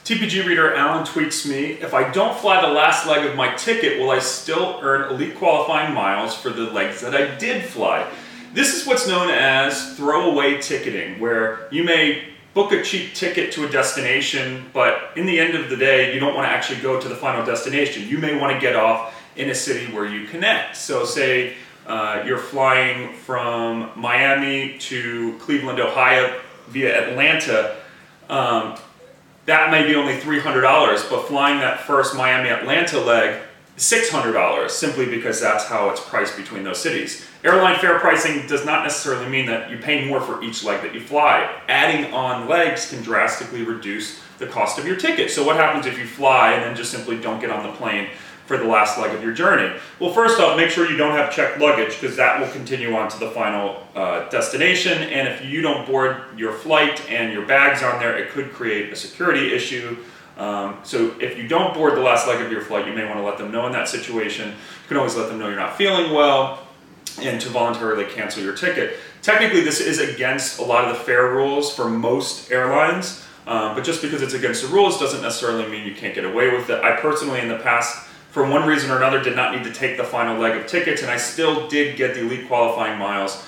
TPG reader Alan tweets me, if I don't fly the last leg of my ticket, will I still earn elite qualifying miles for the legs that I did fly? This is what's known as throwaway ticketing, where you may book a cheap ticket to a destination, but in the end of the day, you don't want to actually go to the final destination. You may want to get off in a city where you connect. So say you're flying from Miami to Cleveland, Ohio via Atlanta. That may be only $300, but flying that first Miami-Atlanta leg is $600, simply because that's how it's priced between those cities. Airline fare pricing does not necessarily mean that you pay more for each leg that you fly. Adding on legs can drastically reduce the cost of your ticket. So what happens if you fly and then just simply don't get on the plane for the last leg of your journey? Well, first off, make sure you don't have checked luggage, because that will continue on to the final destination, and if you don't board your flight and your bag's on there, it could create a security issue. So if you don't board the last leg of your flight, you may want to let them know in that situation. You can always let them know you're not feeling well and to voluntarily cancel your ticket. Technically, this is against a lot of the fare rules for most airlines, but just because it's against the rules doesn't necessarily mean you can't get away with it. I personally, in the past, for one reason or another, did not need to take the final leg of tickets, and I still did get the elite qualifying miles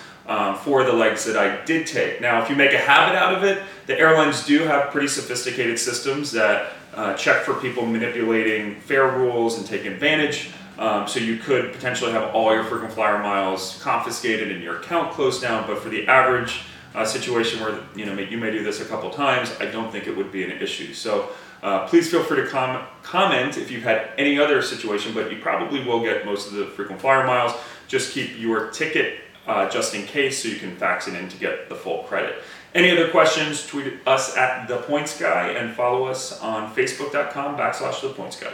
for the legs that I did take. Now, if you make a habit out of it, the airlines do have pretty sophisticated systems that check for people manipulating fare rules and taking advantage. So you could potentially have all your frequent flyer miles confiscated and your account closed down, but for the average situation where you may do this a couple times, I don't think it would be an issue. So please feel free to comment if you've had any other situation, but you probably will get most of the frequent flyer miles. Just keep your ticket just in case, so you can fax it in to get the full credit. Any other questions, tweet us at The Points Guy and follow us on facebook.com/ThePointsGuy.